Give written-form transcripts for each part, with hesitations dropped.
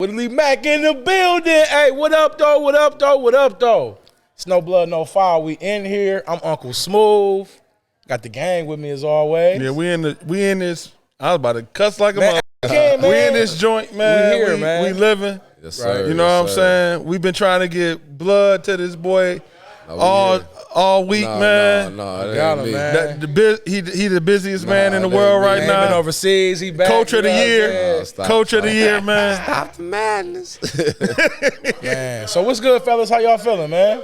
Woodley Mac in the building. Hey, what up, though? What up, though? What up, though? It's No Blood, No Foul. We in here. I'm Uncle Smooth. Got the gang with me as always. Yeah, we in this. I was about to cuss like a man, motherfucker. We in this joint, man. We here, man. We living. Yes, sir. You know what I'm saying? We've been trying to get blood to this boy all week, man. No, got him, man. He the busiest man in the world right now. Been overseas. He back. Coach of the year. Coach of the year, man. Stop the madness. Man, so what's good, fellas? How y'all feeling, man?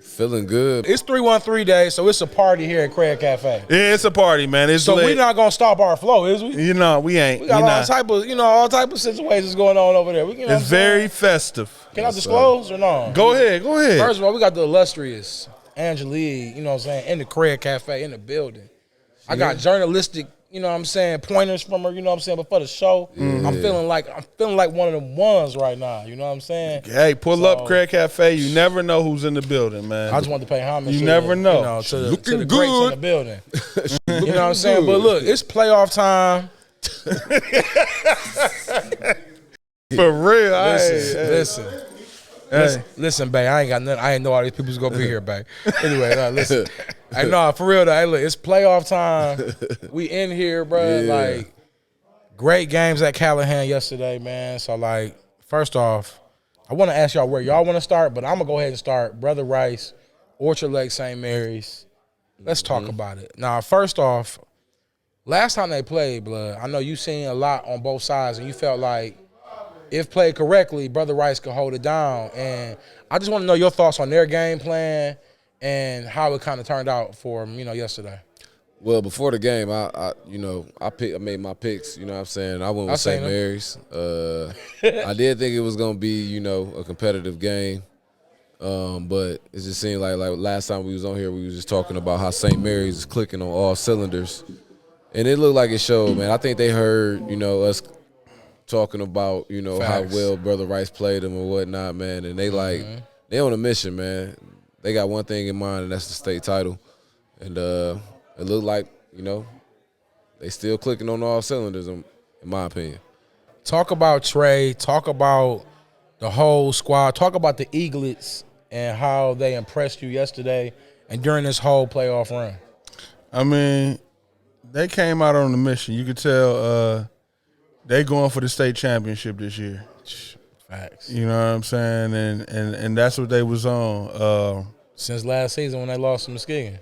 Feeling good. It's 313 Day, so it's a party here at Craig Cafe. Yeah, it's a party, man. It's so lit. we're not gonna stop our flow, is we? You know, we ain't. We got all type of situations going on over there. It's very festive. Can I disclose or no? Go ahead. First of all, we got the illustrious Angelique, you know what I'm saying, in the Craig Cafe, in the building. I got journalistic, you know what I'm saying, pointers from her, you know what I'm saying, before the show. I'm feeling like one of them ones right now, you know what I'm saying? Hey, pull up Craig Cafe. You never know who's in the building, man. I just wanted to pay homage. You never know. To the greats in the building. You know what I'm saying? But look, it's playoff time. For real. Listen, babe. I ain't got nothing. I ain't know all these people's gonna be here, babe. Anyway, listen. Hey, no, for real though. Hey, look, it's playoff time. We in here, bro. Yeah. Like, great games at Callahan yesterday, man. So, like, first off, I want to ask y'all where y'all want to start, but I'm gonna go ahead and start. Brother Rice, Orchard Lake, St. Mary's. Let's talk about it. Now, first off, last time they played, blood, I know you seen a lot on both sides, and you felt like if played correctly, Brother Rice could hold it down. And I just want to know your thoughts on their game plan and how it kind of turned out for them, yesterday. Well, before the game, I made my picks. You know what I'm saying? I went with St. Mary's. I did think it was gonna be, a competitive game, but it just seemed like last time we was on here, we was just talking about how St. Mary's is clicking on all cylinders, and it looked like it showed, man. I think they heard, us talking about, how well Brother Rice played them and whatnot, man, and they they on a mission, man. They got one thing in mind, and that's the state title. And it looked like, they still clicking on all cylinders, in my opinion. Talk about Trey. Talk about the whole squad. Talk about the Eaglets and how they impressed you yesterday and during this whole playoff run. I mean, they came out on a mission. You could tell they going for the state championship this year. Facts. You know what I'm saying? And that's what they was on. Since last season when they lost to Muskegon.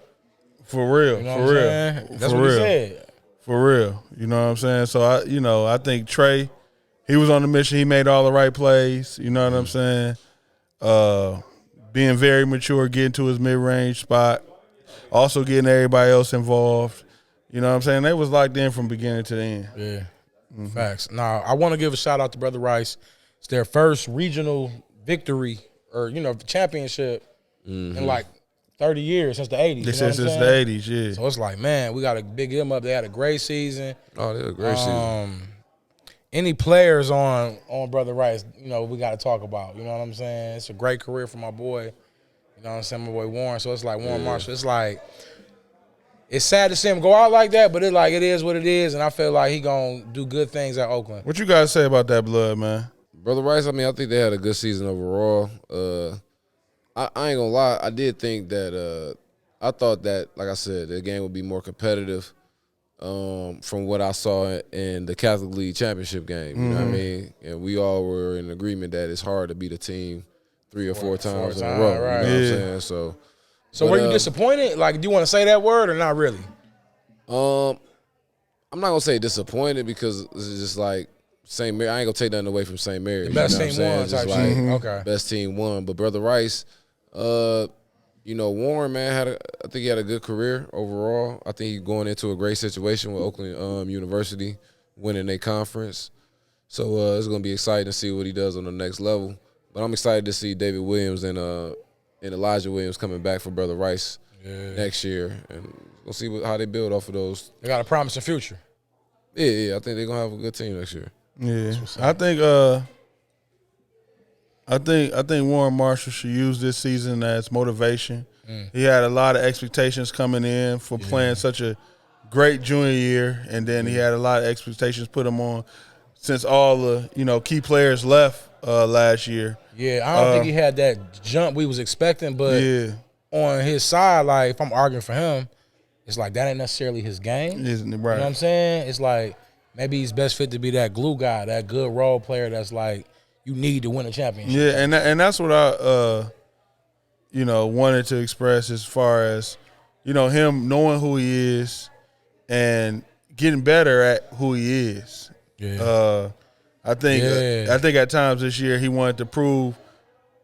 For real. You know for what I'm real. saying? That's for what real. he said. For real. You know what I'm saying? So, I think Trey, he was on the mission. He made all the right plays. You know what I'm saying? Being very mature, getting to his mid-range spot. Also getting everybody else involved. You know what I'm saying? They was locked in from beginning to the end. Yeah. Facts. Now, I want to give a shout-out to Brother Rice. It's their first regional victory or, championship in like 30 years, since the 80s. They said since the 80s, yeah. So it's like, man, we got to big them up. They had a great season. Oh, they had a great season. Any players on Brother Rice, we got to talk about. You know what I'm saying? It's a great career for my boy. You know what I'm saying? My boy Warren. So it's like Warren Marshall. It's like, it's sad to see him go out like that, but it is what it is, and I feel like he going to do good things at Oakland. What you guys say about that, blood, man? Brother Rice, I think they had a good season overall. I ain't gonna lie, I did think that I thought that, like I said, the game would be more competitive from what I saw in the Catholic League championship game. You know what I mean? And we all were in agreement that it's hard to beat a team 3 or 4 times in a row. Right. You know what I'm saying? So were you disappointed? Like, do you want to say that word or not really? I'm not gonna say disappointed because it's just like St. Mary. I ain't gonna take nothing away from St. Mary. The best team won type shit. Okay. Best team won. But Brother Rice, Warren, man, I think he had a good career overall. I think he's going into a great situation with Oakland University, winning their conference. So it's gonna be exciting to see what he does on the next level. But I'm excited to see David Williams and Elijah Williams coming back for Brother Rice next year, and we'll see how they build off of those. They got a promising future. Yeah, I think they're gonna have a good team next year. Yeah, I think Warren Marshall should use this season as motivation. He had a lot of expectations coming in for playing such a great junior year, and then he had a lot of expectations put him on since all the key players left last year. Yeah, I don't think he had that jump we was expecting, but on his side, like if I'm arguing for him, it's like that ain't necessarily his game. Isn't it, right? You know what I'm saying? It's like maybe he's best fit to be that glue guy, that good role player that's like you need to win a championship. Yeah, and that's what I wanted to express as far as him knowing who he is and getting better at who he is. Yeah. I think at times this year he wanted to prove,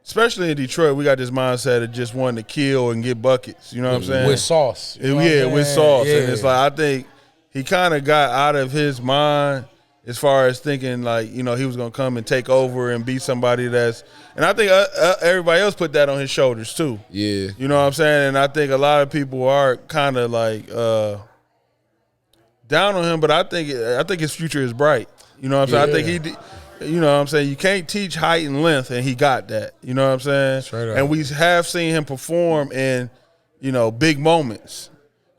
especially in Detroit, we got this mindset of just wanting to kill and get buckets. You know what I'm saying? With sauce. With sauce. Yeah. And it's like I think he kind of got out of his mind as far as thinking like, he was going to come and take over and be somebody that's – and I think everybody else put that on his shoulders too. Yeah. You know what I'm saying? And I think a lot of people are kind of like down on him, but I think his future is bright. You know what I'm saying? I think you know what I'm saying? You can't teach height and length, and he got that. You know what I'm saying? Straight up. And we have seen him perform in, big moments.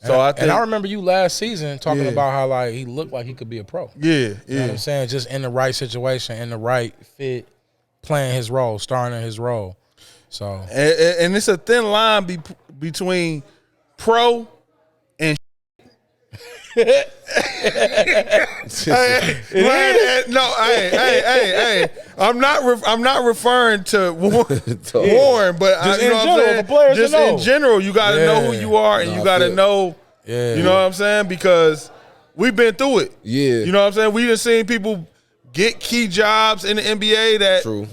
So I remember you last season talking about how like he looked like he could be a pro. Yeah. You know what I'm saying? Just in the right situation, in the right fit, playing his role, starting in his role. So and it's a thin line between pro and hey, I'm not referring to Warren, but just in general, for players just to know. in general, you got to know who you are, and you got to know. Yeah. You know what I'm saying? Because we've been through it. Yeah. You know what I'm saying? We done seen people get key jobs in the NBA that True.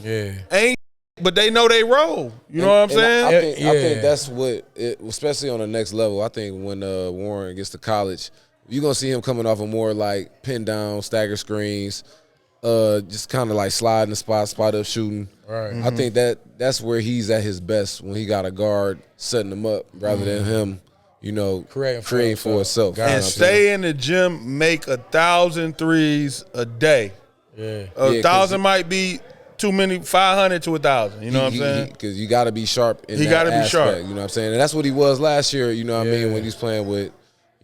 ain't, but they know they role. You know what I'm saying? I think that's what, especially on the next level, I think when Warren gets to college, you're going to see him coming off of more like pin down, stagger screens, just kind of like sliding the spot up shooting. Right. I think that's where he's at his best when he got a guard setting him up rather than him, creating for himself. And stay in the gym, make 1,000 threes a day. Yeah. 1,000 might be too many, 500 to 1,000. You know what I'm saying? Because you got to be sharp in he that be aspect. sharp. You know what I'm saying? And that's what he was last year, you know what I mean, when he's playing with,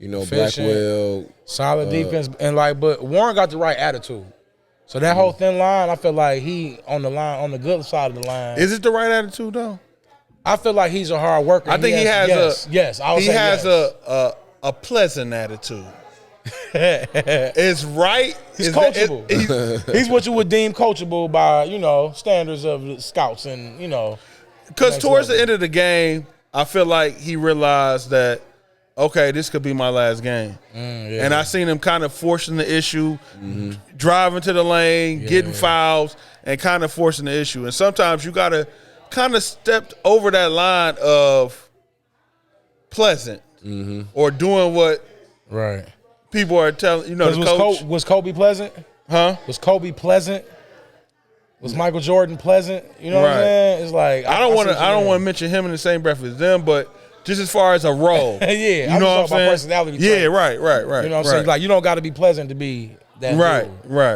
Blackwell. Solid defense. And but Warren got the right attitude. So that whole thin line, I feel like he on the good side of the line. Is it the right attitude though? I feel like he's a hard worker. I think he has a pleasant attitude. It's right. He's coachable. He's what you would deem coachable by, standards of the scouts and, Because towards the end of the game, I feel like he realized that, okay, this could be my last game. And I seen him kind of forcing the issue, driving to the lane, getting fouls, and kind of forcing the issue. And sometimes you got to kind of step over that line of pleasant or doing what people are telling, the coach. Was Kobe pleasant? Huh? Was Kobe pleasant? Was Michael Jordan pleasant? You know what I'm saying? It's like I don't want to mention him in the same breath as them, but just as far as a role, you know what I'm saying? Personality traits. Right. You know what I'm saying? Like you don't got to be pleasant to be that. Right.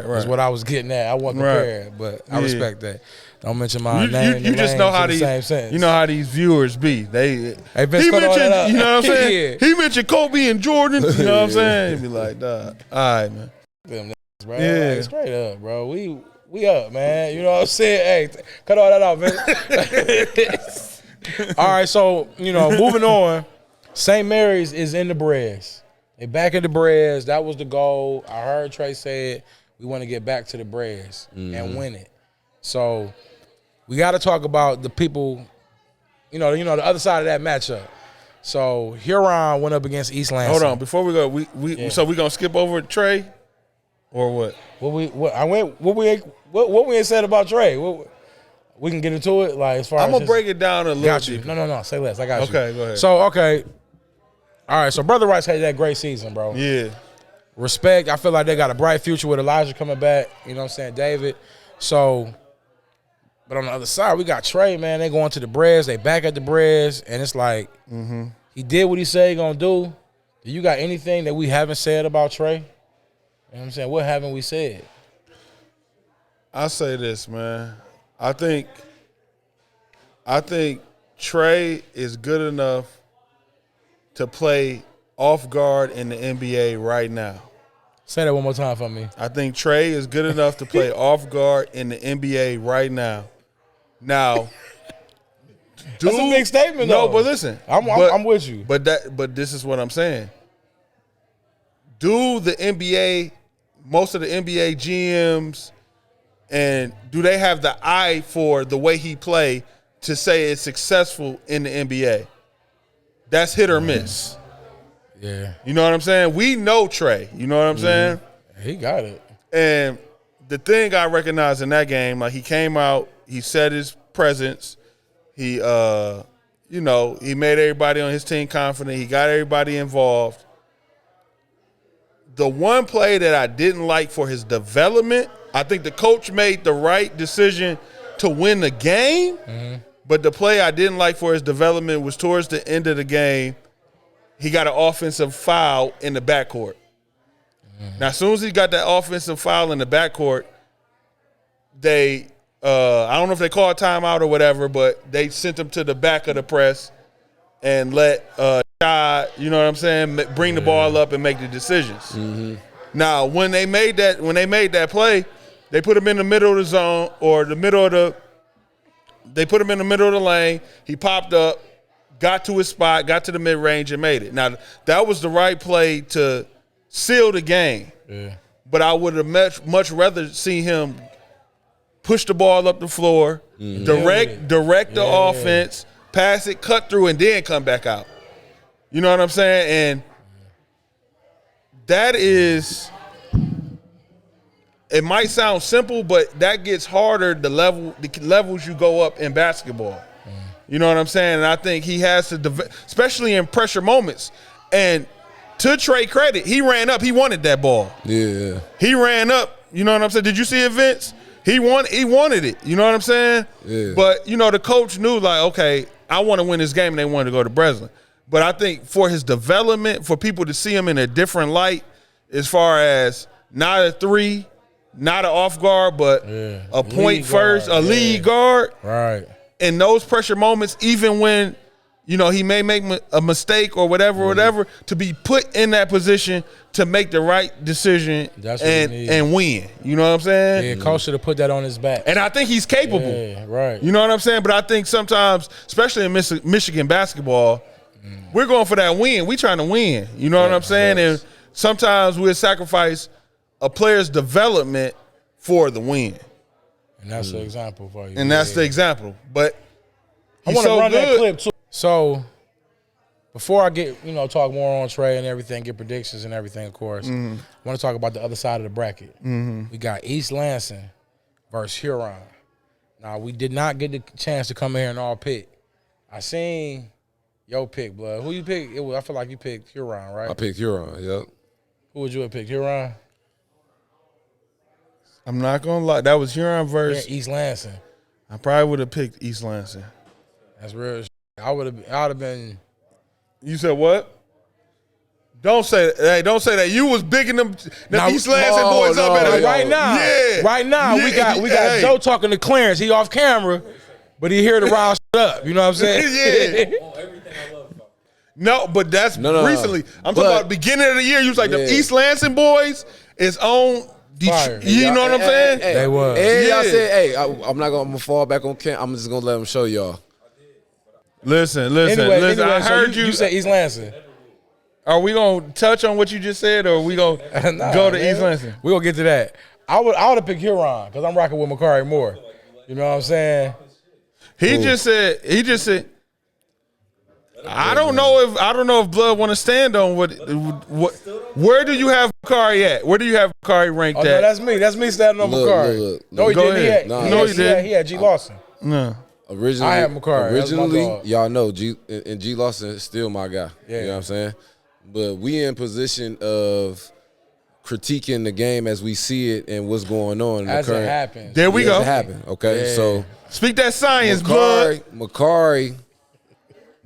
That's what I was getting at. I wasn't prepared, but I respect that. Don't mention my name. You just know how these, these viewers be. He mentioned, you know what I'm saying? He mentioned Kobe and Jordan. You know what I'm saying? He'd be like, dog. All right, man. Them niggas, bro. Yeah. Like, straight up, bro. We up, man. You know what I'm saying? Hey, cut all that off, man. All right, so, moving on. St. Mary's is in the Brez. They back in the Brez. That was the goal. I heard Trey say we want to get back to the Brez and win it. So we got to talk about the people, the other side of that matchup. So Huron went up against East Lansing. Hold on, before we go, so we gonna skip over Trey, or what? What we ain't said about Trey? We can get into it. Like as far I'm as gonna break it down a little. Got you. Deeper. No. Say less. I got you. Okay, go ahead. So all right. So Brother Rice had that great season, bro. Yeah. Respect. I feel like they got a bright future with Elijah coming back. You know what I'm saying, David. So. But on the other side, we got Trey, man. They going to the Brez. They back at the Brez. And it's like, he did what he said he going to do. Do you got anything that we haven't said about Trey? You know what I'm saying? What haven't we said? I say this, man. I think Trey is good enough to play off guard in the NBA right now. Say that one more time for me. I think Trey is good enough to play off guard in the NBA right now. Now, that's a big statement, though. No, but listen. I'm with you. But this is what I'm saying. Do the NBA, most of the NBA GMs, and do they have the eye for the way he play to say it's successful in the NBA? That's hit or miss. Yeah. You know what I'm saying? We know Trey. You know what I'm saying? He got it. And the thing I recognized in that game, like he came out, he set his presence. He, he made everybody on his team confident. He got everybody involved. The one play that I didn't like for his development, I think the coach made the right decision to win the game. Mm-hmm. But the play I didn't like for his development was towards the end of the game. He got an offensive foul in the backcourt. Mm-hmm. Now, as soon as he got that offensive foul in the backcourt, they I don't know if they called timeout or whatever, but they sent him to the back of the press and let Shad, you know what I'm saying, bring the ball up and make the decisions. Mm-hmm. Now, when they made that play, they put him in the middle of the zone or they put him in the middle of the lane. He popped up, got to his spot, got to the mid-range and made it. Now, that was the right play to seal the game. Yeah. But I would have much rather see him push the ball up the floor, direct the offense, pass it, cut through, and then come back out. You know what I'm saying? And that is, it might sound simple, but that gets harder the levels you go up in basketball. You know what I'm saying? And I think he has to, especially in pressure moments. And to Trey credit, he ran up. He wanted that ball. Yeah. He ran up. You know what I'm saying? Did you see it, Vince? He wanted it. You know what I'm saying? Yeah. But, the coach knew, like, okay, I want to win this game, and they wanted to go to Breslin. But I think for his development, for people to see him in a different light, as far as not a three, not an off guard, but a point first, a lead guard. Right. In those pressure moments, even when, he may make a mistake or whatever, to be put in that position to make the right decision and win. You know what I'm saying? Yeah, coach should have put that on his back. And I think he's capable. Yeah, right. You know what I'm saying? But I think sometimes, especially in Michigan basketball, we're going for that win. We trying to win. You know what I'm saying? Yes. And sometimes we'll sacrifice a player's development for the win. And that's the example for you. And that's the example. But I want to run that clip too. So before I get, talk more on Trey and everything, get predictions and everything, of course, I want to talk about the other side of the bracket. Mm-hmm. We got East Lansing versus Huron. Now, we did not get the chance to come in here and all pick. I seen your pick, blood. Who you pick? I feel like you picked Huron, right? I picked Huron, yep. Who would you have picked, Huron? I'm not going to lie. That was Huron versus East Lansing. I probably would have picked East Lansing. That's real. I would have been. You said what? Don't say that. Hey, don't say that. You was bigging them East Lansing boys up at it. Right now. Yeah. Right now, we got Joe talking to Clarence. He off camera, but he here to rile shit up. You know what I'm saying? Yeah. No, but that's recently. I'm talking about the beginning of the year. You was like, the East Lansing boys is on Detroit. You know what I'm saying? They were. And y'all said, hey, I'm gonna fall back on camp. I'm just going to let them show y'all. Listen. Anyway, I heard you. You said East Lansing. Are we going to touch on what you just said, or are we going to go to East Lansing? We're going to get to that. I would have picked Huron because I'm rocking with Macari more. You know what I'm saying? He just said, I don't know if Blood want to stand on what. Where do you have Macari at? Where do you have Macari ranked at? No, that's me. That's me standing on Macari. Look. No, he didn't. He did. He had G. Lawson. No. Originally, I had Macari. Originally, y'all know G Lawson is still my guy. Yeah. You know what I'm saying? But we in position of critiquing the game as we see it and what's going on. As it happens. There we go. As it happen. Okay, Yeah. so speak that science, Blood. Macari,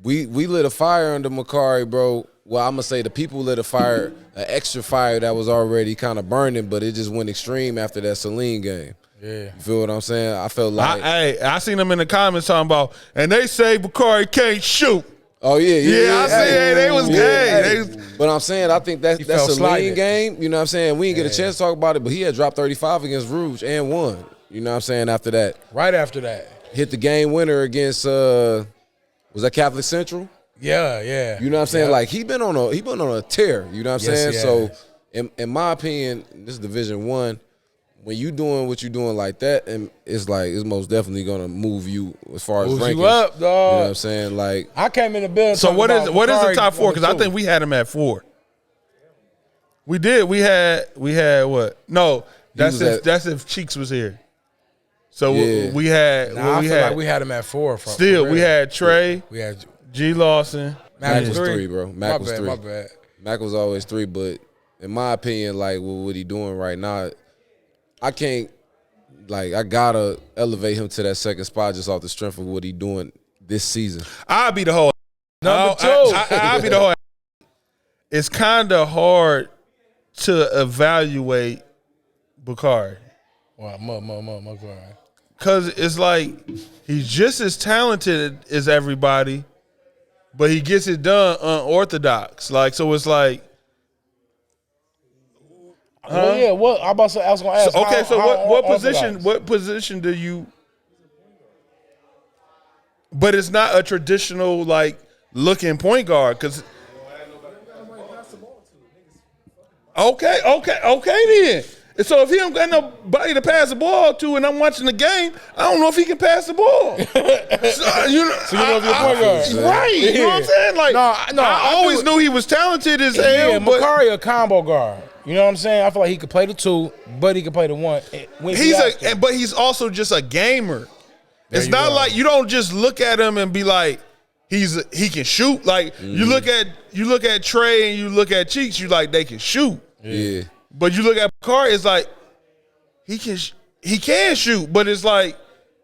we lit a fire under Macari, bro. Well, I'm gonna say the people lit a fire, an extra fire that was already kind of burning, but it just went extreme after that Saline game. Yeah. You feel what I'm saying? I felt like I seen them in the comments talking about, and they say Macari can't shoot. Oh yeah. I see. They was gay. But I'm saying, I think that's a slighted. lean game. You know what I'm saying? We didn't get a chance to talk about it, but he had dropped 35 against Rouge and won. You know what I'm saying? After that, Right after that. hit the game winner against was that Catholic Central? Yeah. You know what I'm saying? Yep. Like he been on a tear. You know what I'm Yes, saying? he So has. in my opinion, this is Division 1. When you doing what you doing like that, and it's most definitely gonna move you as far as Moves rankings. you up, dog. You know what I'm saying? Like I came in the building. So what is the Bakari top 4? Because I number think we had him at 4. We did. We had what? No, that's if Cheeks was here. So Yeah. we had. two. What Nah, I we feel had. like we had him at 4. Still, for we real. had Trey, We had G. Lawson. Mac was three. 3, bro. Mac was 3. My bad. Mac was always 3, but in my opinion, like with what he doing right now, I can't. Like I gotta elevate him to that second spot just off the strength of what he doing this season. I'll be the whole. Number 2. I'll be the whole. It's kind of hard to evaluate Bakari. Wow, Bakari. Because it's like he's just as talented as everybody, but he gets it done unorthodox. Like, so it's like. Well, yeah. What I was gonna ask. So, okay, so how what orthodox? position? What position do you? But it's not a traditional like looking point guard because. Okay then. And so if he don't got nobody to pass the ball to, and I'm watching the game, I don't know if he can pass the ball. So you know if you're point guard, right? You know what I'm saying? Like, I always knew he was talented as hell. Yeah, but Bakari a combo guard. You know what I'm saying? I feel like he could play the 2, but he could play the 1. But he's also just a gamer. There It's you not go. like you don't just look at him and be like he can shoot. Like you look at Trey and you look at Cheeks, you like they can shoot. Yeah. But you look at Bakari, it's like he can shoot, but it's like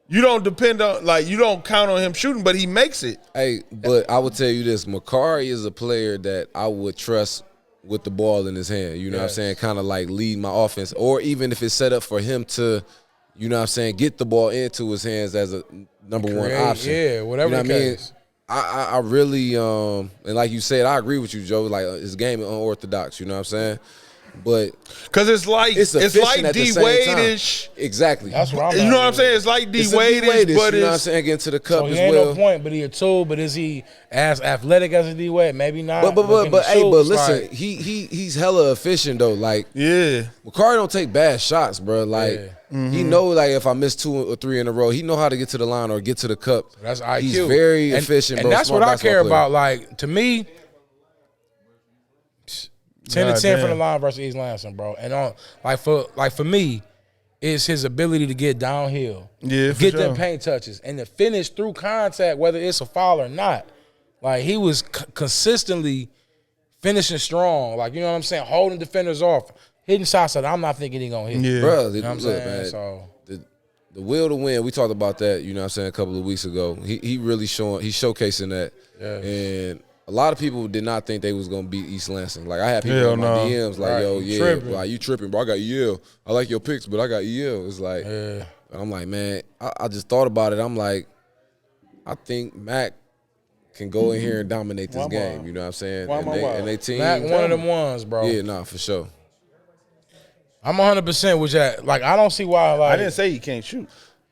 you don't depend on you don't count on him shooting, but he makes it. Hey, but I would tell you this: Makari is a player that I would trust with the ball in his hand. You know what I'm saying? Kind of like lead my offense, or even if it's set up for him to, you know what I'm saying, get the ball into his hands as a number 1 option. Yeah, whatever You know the what I mean? case. I really and like you said, I agree with you, Joe. Like his game is unorthodox. You know what I'm saying? But Because it's like efficient at the D same Wade-ish. time. Exactly. That's what I'm. You know what I'm saying? It's like D It's a Wade-ish, D-Wade-ish, but you know what I'm it's saying? Getting to the cup So he as ain't well. no point, but he a 2. But is he as athletic as a D Wade? Maybe not. But can he hey, shoot? but It's listen, like- he's hella efficient though. Like yeah. Makari don't take bad shots, bro. Like he know like if I miss 2 or 3 in a row, he know how to get to the line or get to the cup. That's IQ. He's very efficient, and bro. that's Smart what I basketball care player. about. Like to me, 10 to 10 Goddamn. from the line versus East Lansing, bro. And for me, it's his ability to get downhill, Yeah, for get sure. them paint touches, and to finish through contact, whether it's a foul or not. Like he was consistently finishing strong. Like you know what I'm saying, holding defenders off, hitting shots that I'm not thinking he gonna hit. Yeah. Bro, You know what I'm look, saying? man. So The will to win, we talked about that, you know what I'm saying, a couple of weeks ago. He really he's showcasing that. Yeah. And a lot of people did not think they was gonna beat East Lansing. Like I had people Hell in my no. DMs like, Right, yo, you yeah, tripping. like you tripping, bro. I got EL. I like your picks, but I got EL. It's like yeah. I'm like, man, I just thought about it. I'm like, I think Mac can go in here and dominate this game. You know what I'm saying? And they team. Mac one of them ones, bro. Yeah, nah, for sure. I'm 100% with that. Like I don't see why. Like I didn't say he can't shoot.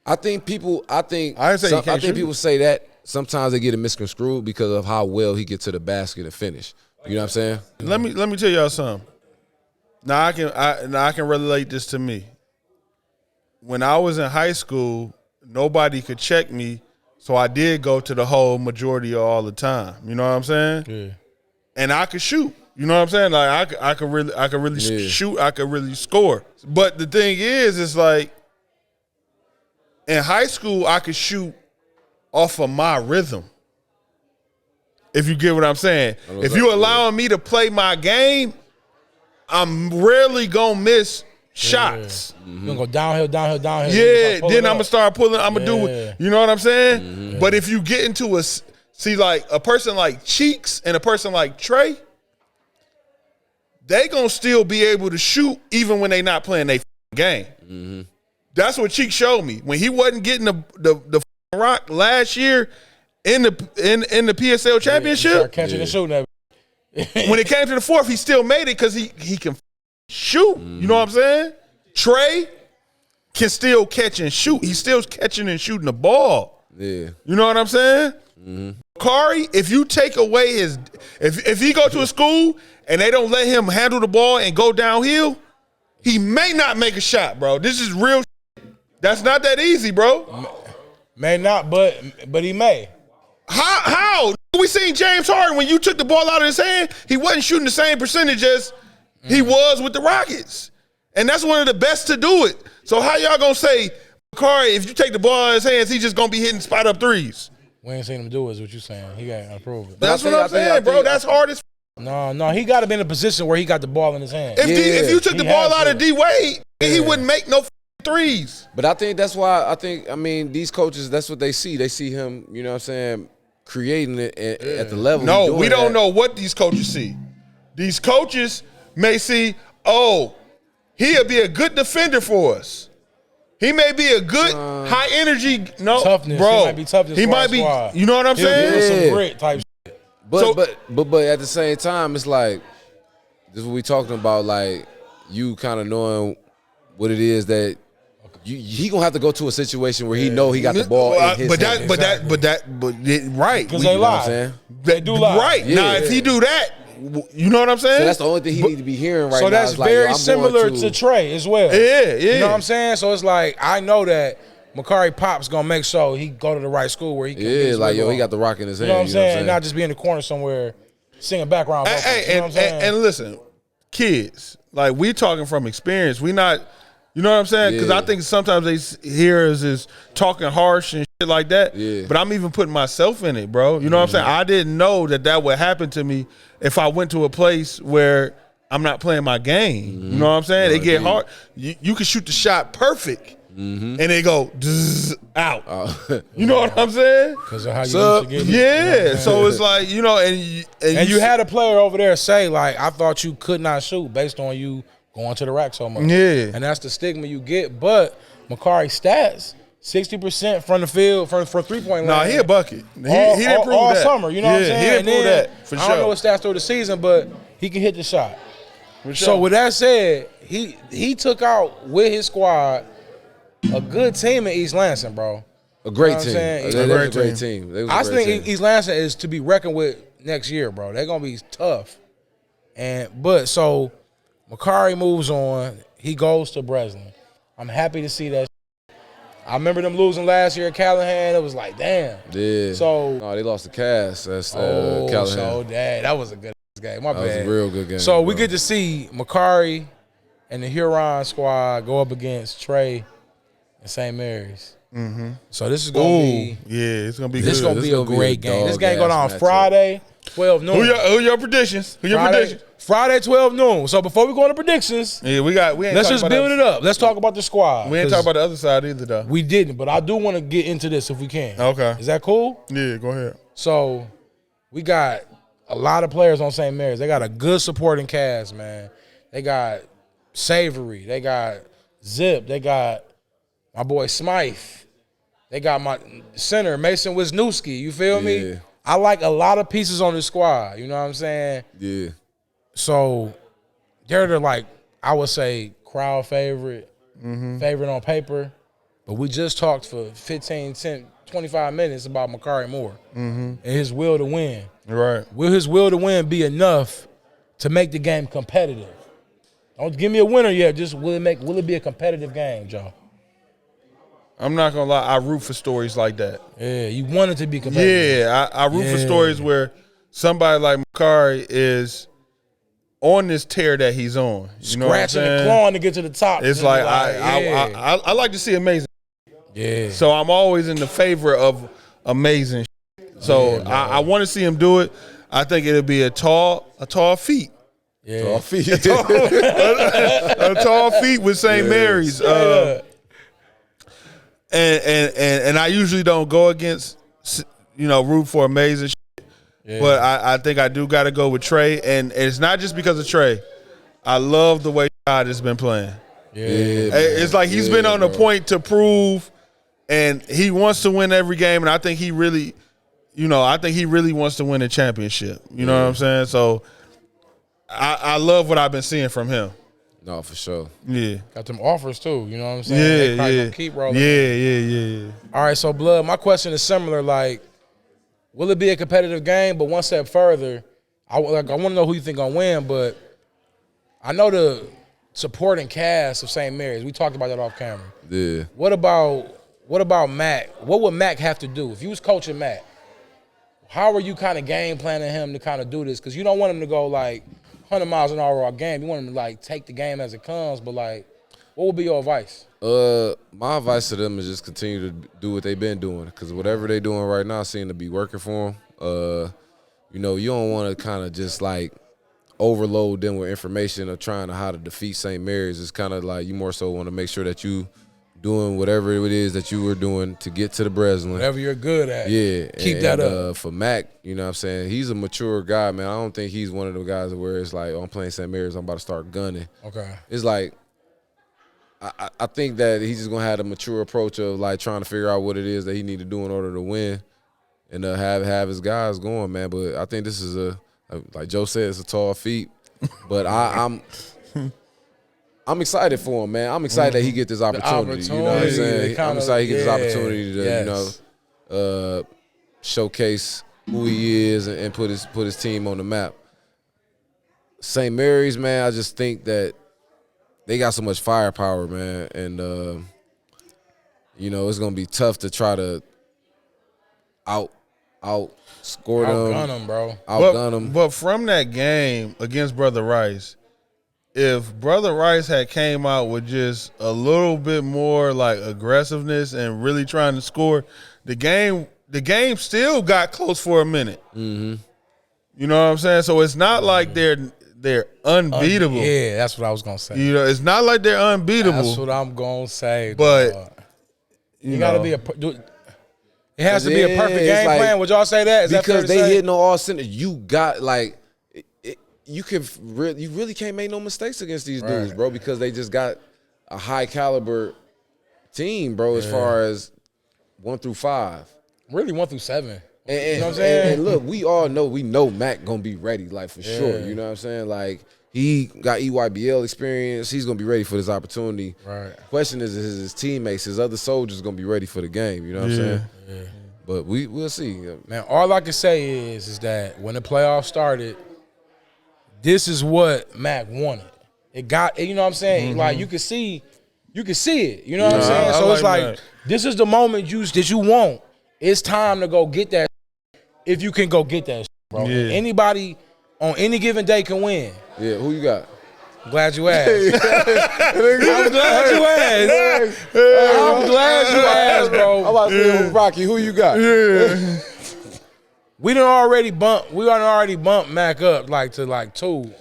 I think people shoot. say that sometimes they get it misconstrued because of how well he gets to the basket and finish. You know what I'm saying? Let me tell y'all something. Now I can relate this to me. When I was in high school, nobody could check me, so I did go to the hole majority of all the time. You know what I'm saying? Yeah. And I could shoot. You know what I'm saying? Like I could really Yeah. shoot. I could really score. But the thing is, it's like in high school I could shoot off of my rhythm. If you get what I'm saying. If you allowing me to play my game, I'm rarely gonna miss shots. You're gonna go downhill. Yeah, then I'm gonna start pulling. I'm gonna do Yeah. it. You know what I'm saying? But if you get into like a person like Cheeks and a person like Trey, they gonna still be able to shoot even when they not playing their game. That's what Cheeks showed me when he wasn't getting the rock last year. in the PSL championship. Start catching and shooting that. When it came to the fourth, he still made it because he can shoot. You know what I'm saying? Trey can still catch and shoot. He's still catching and shooting the ball. Yeah. You know what I'm saying? Kari, if you take away his – if he go to a school and they don't let him handle the ball and go downhill, he may not make a shot, bro. This is real. That's not that easy, bro. May not, but he may. How? We seen James Harden when you took the ball out of his hand, he wasn't shooting the same percentage as he was with the Rockets. And that's one of the best to do it. So how y'all gonna say, Kari, if you take the ball out of his hands, he's just gonna be hitting spot up threes? We ain't seen him do it, is what you saying. He got to improve it. That's what I'm saying, bro. That's hard as No, he got to be in a position where he got the ball in his hand. If you took the ball out of D-Wade, he wouldn't make no threes. But I think that's why these coaches, that's what they see. They see him, you know what I'm saying, creating it at the level. No, we don't know what these coaches see. These coaches may see, oh, he'll be a good defender for us. He may be a good high energy, toughness. Bro. He might be toughness. He might be. Squad. You know what I'm saying? He'll give some grit type shit. But at the same time, it's like this is what we talking about. Like you kind of knowing what it is that he gonna have to go to a situation where he know he got the ball in his hand. Right? Because they lie. They do lie. Right now, if he do that, you know what I'm saying? So that's the only thing he need to be hearing right now. So that's very similar to Trey as well. Yeah. You know what I'm saying? So it's like I know that Makari Pop's gonna make sure he go to the right school where he can. Yeah, like he got the rock in his hand. You know what I'm saying? Not just be in the corner somewhere singing background vocals. You know what I'm saying? And listen, kids, like we talking from experience. We not. You know what I'm saying? Because I think sometimes they hear us as talking harsh and shit like that. Yeah. But I'm even putting myself in it, bro. You know what I'm saying? I didn't know that would happen to me if I went to a place where I'm not playing my game. You know what I'm saying? They get hard. You can shoot the shot perfect, and they go out. You know what I'm saying? Because of how you used to get it. Yeah. So it's like, you know, and you had a player over there say, like, I thought you could not shoot based on you going to the rack so much. Yeah. And that's the stigma you get. But Makari's stats, 60% from the field, from three-point line. Nah, he a bucket. He didn't prove all that. summer, you know what I'm saying? He didn't prove that, for sure. I don't know what stats through the season, but he can hit the shot. For sure. So with that said, he took out with his squad a good team in East Lansing, bro. A great team. They were a great team. I think East Lansing is to be reckoned with next year, bro. They're gonna be tough. But Makari moves on. He goes to Breslin. I'm happy to see that. I remember them losing last year at Callahan. It was like, damn. Yeah. So they lost to Cass. That's Callahan. So that was a good game. My bad. That was a real good game. So we get to see Makari and the Huron squad go up against Trey and St. Mary's. Mm-hmm. So this is gonna be it's gonna be this is good. gonna be a great game. This game going on Friday, 12 noon. Who your predictions? Friday, 12 noon. So before we go into predictions, we ain't let's just build it up. Let's talk about the squad. We ain't talk about the other side either, though. We didn't, but I do want to get into this if we can. Okay. Is that cool? Yeah, go ahead. So we got a lot of players on St. Mary's. They got a good supporting cast, man. They got Savory. They got Zip. They got my boy Smythe. They got my center, Mason Wisniewski. You feel me? I like a lot of pieces on the squad. You know what I'm saying? Yeah. So they're the, like, I would say, crowd favorite, favorite on paper. But we just talked for 15, 10, 25 minutes about Makari Moore and his will to win. Right. Will his will to win be enough to make the game competitive? Don't give me a winner yet. Just will it be a competitive game, Joe? I'm not gonna lie, I root for stories like that. Yeah, you want it to be competitive. Yeah, I root for stories where somebody like Makari is on this tear that he's on. You know Scratching and clawing to get to the top. It's like I like to see amazing. Yeah. So I'm always in the favor of amazing. So I want to see him do it. I think it'll be a tall feat. Yeah. Tall feet. A tall feat with St. Mary's. And I usually don't go against, root for amazing shit. Yeah. But I think I do got to go with Trey. And it's not just because of Trey. I love the way God has been playing. Yeah. It's like he's been on a point to prove, and he wants to win every game. And I think he really I think he really wants to win a championship. You know what I'm saying? So I love what I've been seeing from him. No, for sure. Yeah. Got them offers too, you know what I'm saying? Yeah, Gonna keep rolling. Yeah. All right, so Blood, my question is similar. Like, will it be a competitive game? But one step further, I want to know who you think gonna win. But I know the supporting cast of St. Mary's. We talked about that off camera. Yeah. What about Mac? What would Mac have to do if you was coaching Mac? How are you kind of game planning him to kind of do this? Because you don't want him to go like 100 miles an hour all game. You want him to like take the game as it comes. But like, what would be your advice? My advice to them is just continue to do what they've been doing, because whatever they're doing right now seems to be working for them. You don't want to kind of just like overload them with information of trying to how to defeat St. Mary's. It's kind of like you more so want to make sure that you doing whatever it is that you were doing to get to the Breslin. Whatever you're good at. Yeah. Keep that up. For Mac, you know what I'm saying, he's a mature guy, man. I don't think he's one of the guys where it's like, I'm playing St. Mary's, I'm about to start gunning. Okay. It's like, I think that he's just going to have a mature approach of like trying to figure out what it is that he need to do in order to win and have his guys going, man. But I think this is like Joe said, it's a tall feat. But I'm excited for him, man. I'm excited that he get this opportunity. You know what I'm saying? I'm excited he get this opportunity to, showcase who he is and put his team on the map. St. Mary's, man, I just think that they got so much firepower, man, and it's gonna be tough to try to outscore them, outgun them, bro. Outgun them. But from that game against Brother Rice, if Brother Rice had came out with just a little bit more like aggressiveness and really trying to score, the game still got close for a minute. Mm-hmm. You know what I'm saying? So it's not like they're unbeatable. Yeah, that's what I was gonna say. It's not like they're unbeatable. That's what I'm gonna say. But dog. You gotta be it has to be a perfect game like, plan. Would y'all say that? Is because that they hitting on all centers. You got like you really can't make no mistakes against these dudes, bro, because they just got a high caliber team, bro, as far as 1 through 5. Really 1 through 7. And, you know what I'm saying? And look, we all know Mac gonna be ready, like for sure. You know what I'm saying? Like he got EYBL experience. He's gonna be ready for this opportunity. Right. Question is his teammates, his other soldiers gonna be ready for the game. You know what I'm saying? Yeah. But we'll see. Man, all I can say is that when the playoffs started, this is what Mac wanted. It got, you know what I'm saying? Mm-hmm. Like you can see it. You know what I'm saying? So it's like this is the moment that you want. It's time to go get that. If you can go get that, bro. Yeah. Anybody on any given day can win. Yeah, who you got? I'm glad you asked. I'm glad you asked. I'm glad you asked, bro. I'm about to say, Rocky, who you got? Yeah. We done already bumped Mac up to 2.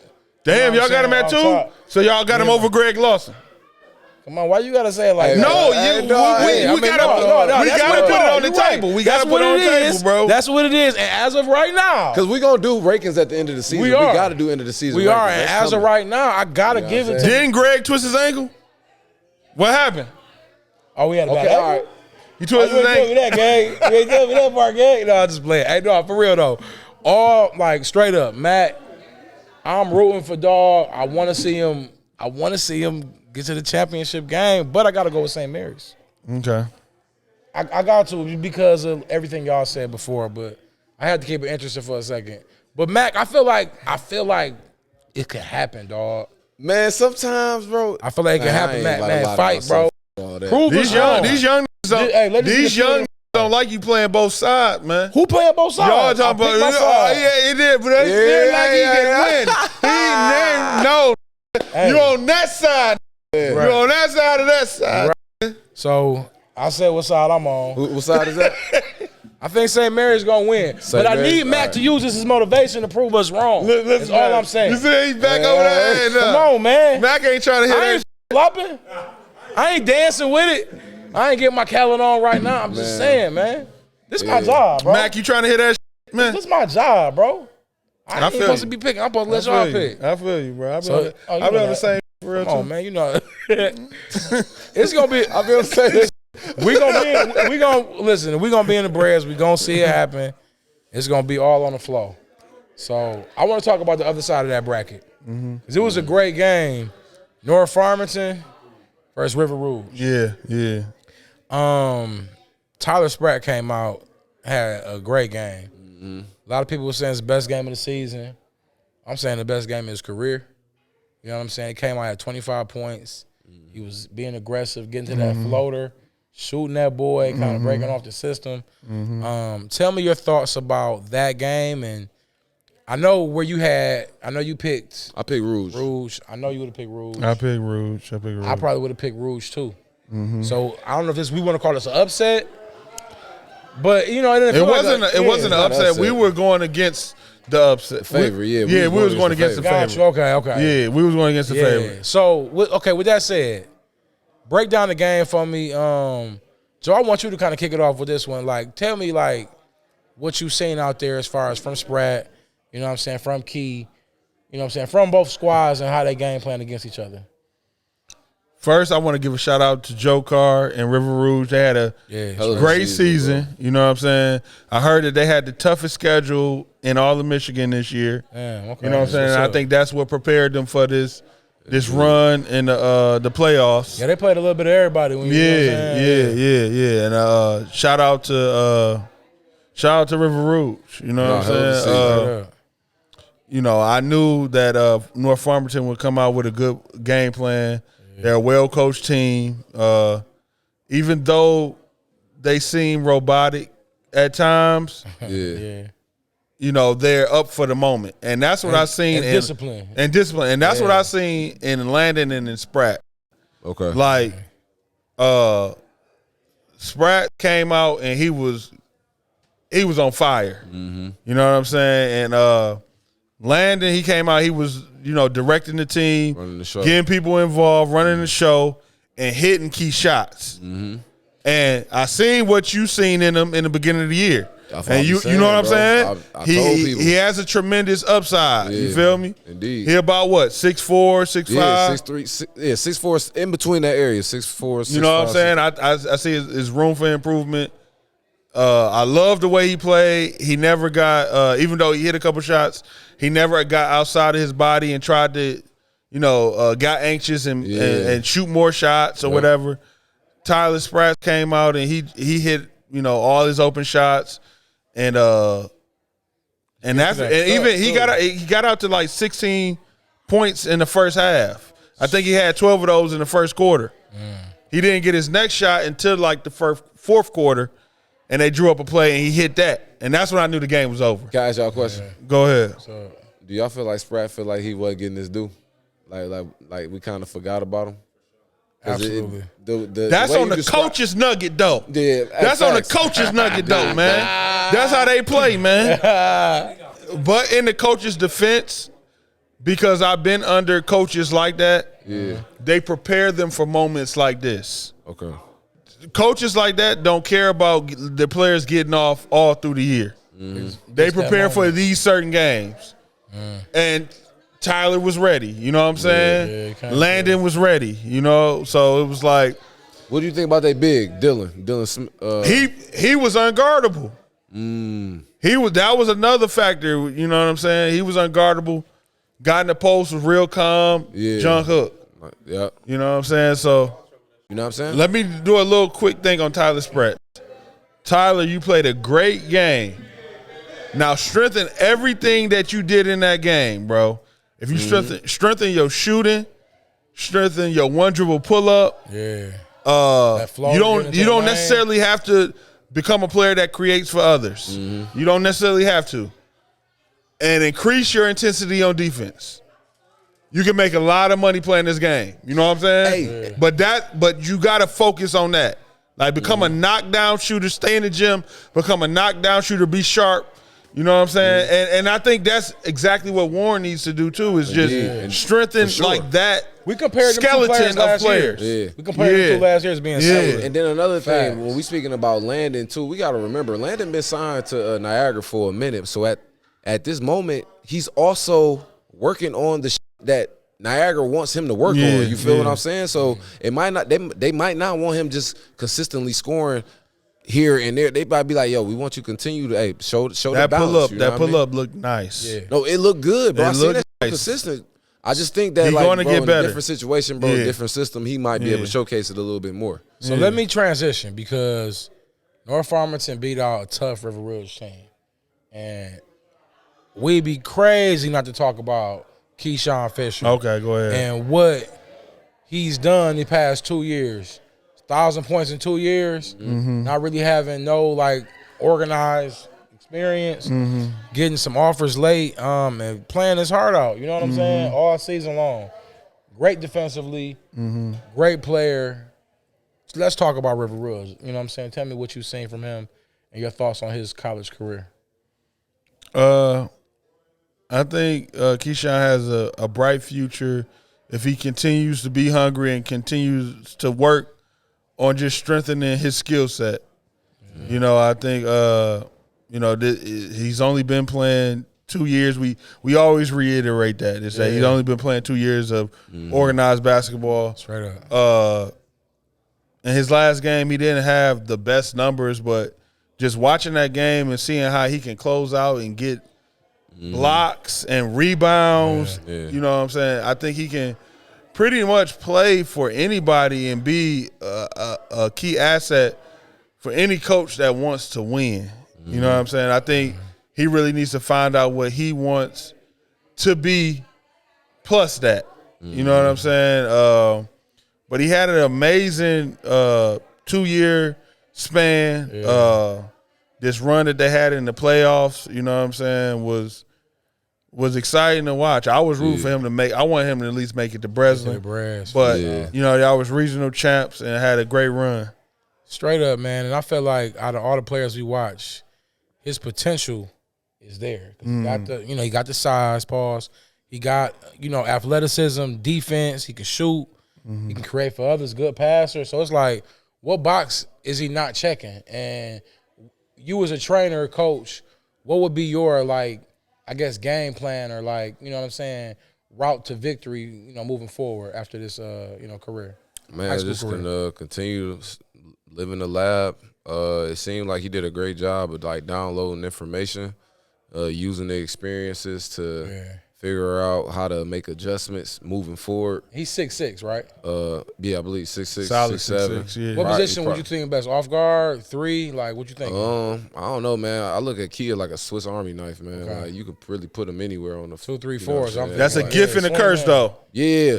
Damn, y'all got him at 2? So y'all got him over Greg Lawson. Come on, why you gotta say it like that? No, we gotta put it on the table. We gotta put it on the table, bro. That's what it is. And as of right now, because we gonna do rankings at the end of the season. We gotta do end of the season. We are, and as of right now, I gotta give it to. Didn't Greg twist his ankle? What happened? Oh, we had a bad ankle? All right. You twisted his ankle? You ain't tell me that part, gang. No, I just playing. Hey, no, for real though. All straight up, Matt. I'm rooting for dog. I want to see him get to the championship game, but I got to go with St. Mary's. Okay. I got to because of everything y'all said before, but I had to keep it interesting for a second. But Mac, I feel like it could happen, dog. Man, sometimes, bro. I feel like it can happen, Mac. Man, fight, bro. Prove these young don't like you playing both sides, man. Who playing both sides? Y'all talking about it did, but they like he can win. No. You on that side. Yeah. You on that side of that side. Right. So I said what side I'm on. What side is that? I think St. Mary's gonna win. But I need Mac to use this as motivation to prove us wrong. That's all I'm saying. You see he's back over there. Come on, man. Mac ain't trying to hit I ain't flopping. I ain't dancing with it. I ain't getting my calendar on right now. I'm just saying, man. This is my job, bro. Mac, you trying to hit that shit, man? This is my job, bro. I ain't supposed to be picking. I'm supposed to let y'all pick. I feel you, bro. I've been on the same for real. Come on, man. You know, it's gonna be. I feel the same. We gonna listen. We gonna be in the Braves. We gonna see it happen. It's going to be all on the flow. So I want to talk about the other side of that bracket. Because it was a great game. North Farmington versus River Rouge. Yeah. Tyler Spratt came out, had a great game. A lot of people were saying it's the best game of the season. I'm saying the best game of his career. You know what I'm saying? He came out at 25 points. He was being aggressive, getting to that floater, shooting that boy, kind of breaking off the system. Tell me your thoughts about that game. And I know where you picked. I picked Rouge. I know you would have picked Rouge. I picked Rouge. I probably would have picked Rouge too. So I don't know if we want to call this an upset. But, you know, it wasn't an upset. We were going against the upset. Favorite, we was going against the favorite. Okay. Yeah, we was going against the favorite. So, with that said, break down the game for me. Joe, I want you to kind of kick it off with this one. Like, tell me, like, what you've seen out there as far as from Spratt, you know what I'm saying, from Key, you know what I'm saying, from both squads and how they game plan against each other. First, I want to give a shout out to Joe Carr and River Rouge. They had a great season. You know what I'm saying? I heard that they had the toughest schedule in all of Michigan this year. Damn, okay. You know what I'm saying? I think that's what prepared them for this run in the playoffs. Yeah, they played a little bit of everybody. Yeah. And shout out to River Rouge. You know what I'm saying? You know, I knew that North Farmington would come out with a good game plan. They're a well-coached team. Even though they seem robotic at times, you know, they're up for the moment. And that's what I've seen. And discipline. And that's what I've seen in Landon and in Spratt. Okay. Like, Spratt came out and he was on fire. You know what I'm saying? And Landon, he came out, he was, you know, directing the team, getting people involved, running the show, and hitting key shots. And I seen what you seen in him in the beginning of the year. And you know what I'm saying? I told people. He has a tremendous upside. You feel me? Indeed. He about what, 6'4", 6'5"? Yeah, 6'3", 6'4", in between that area, 6'4", 6'5". You know what I'm saying? I see his room for improvement. I love the way he played. He never got, even though he hit a couple shots, he never got outside of his body and tried to, you know, got anxious and shoot more shots or whatever. Tyler Spratt came out and he hit, you know, all his open shots, and he got out to like 16 points in the first half. I think he had 12 of those in the first quarter. He didn't get his next shot until like the fourth quarter. And they drew up a play, and he hit that. And that's when I knew the game was over. Can I ask y'all a question? Go ahead. So, do y'all feel like Spratt feel like he wasn't getting his due? Like we kind of forgot about him? Absolutely. That's on the coach's nugget, though. Yeah, that's on the coach's nugget, though, man. That's how they play, man. But in the coach's defense, because I've been under coaches like that, they prepare them for moments like this. Okay. Coaches like that don't care about the players getting off all through the year. They prepare for these certain games. And Tyler was ready. You know what I'm saying? Landon was ready. You know, so it was like. What do you think about that big Dylan? He was unguardable. That was another factor. You know what I'm saying? He was unguardable. Got in the post, was real calm. Junk hook. Yeah. You know what I'm saying? So. You know what I'm saying? Let me do a little quick thing on Tyler Spratt. Tyler, you played a great game. Now strengthen everything that you did in that game, bro. If you strengthen your shooting, strengthen your one dribble pull up. Yeah. You don't necessarily have to become a player that creates for others. You don't necessarily have to. And increase your intensity on defense. You can make a lot of money playing this game. You know what I'm saying? But you got to focus on that. Like, become a knockdown shooter, stay in the gym, become a knockdown shooter, be sharp. You know what I'm saying? And I think that's exactly what Warren needs to do too, is just strengthen like that we compared skeleton of players. We compared them to last year as being solid. And then another thing, when we speaking about Landon too, we got to remember Landon been signed to Niagara for a minute. So at this moment, he's also working on the that Niagara wants him to work on. You feel what I'm saying? So it might not they might not want him just consistently scoring here and there. They might be like, yo, we want you to continue to show the balance. That pull up looked nice. Yeah. No, it looked good, bro. I seen that nice. consistent. I just think that He's like, going to bro, get in better. a different situation, bro, a different system, he might be able to showcase it a little bit more. So let me transition because North Farmington beat out a tough River Rouge team. And we'd be crazy not to talk about Keyshawn Fisher. Okay, go ahead. And what he's done the past 2 years. 1,000 points in 2 years. Not really having no, like, organized experience. Getting some offers late and playing his heart out. You know what I'm saying? All season long. Great defensively. Great player. So let's talk about River Rouge. You know what I'm saying? Tell me what you've seen from him and your thoughts on his college career. I think Keyshawn has a bright future if he continues to be hungry and continues to work on just strengthening his skill set. You know, I think he's only been playing 2 years. We always reiterate that. It's that he's only been playing 2 years of organized basketball. Straight up. In his last game, he didn't have the best numbers, but just watching that game and seeing how he can close out and get blocks and rebounds, you know what I'm saying? I think he can pretty much play for anybody and be a key asset for any coach that wants to win. You know what I'm saying? I think he really needs to find out what he wants to be plus that. You know what I'm saying? But he had an amazing 2-year span. This run that they had in the playoffs, you know what I'm saying, was exciting to watch. I was rooting for him to make – I want him to at least make it to Breslin. But, you know, y'all was regional champs and had a great run. Straight up, man. And I felt like out of all the players we watch, his potential is there. He got he got the size, pause. He got, athleticism, defense. He can shoot. He can create for others, good passer. So it's like, what box is he not checking? And you as a trainer, coach, what would be your, game plan or, route to victory, moving forward after this, career? Man, just can continue to live in the lab. It seemed like he did a great job of, downloading information, using the experiences to figure out how to make adjustments moving forward. He's 6'6", right? Yeah, I believe 6'6", solid 6'7". 6'6", yeah. What position would you think best? Off guard, 3? What you think? I don't know, man. I look at Kia like a Swiss Army knife, man. Okay. You could really put him anywhere on the 2, 3, 4. That's a gift and a curse, though. Yeah.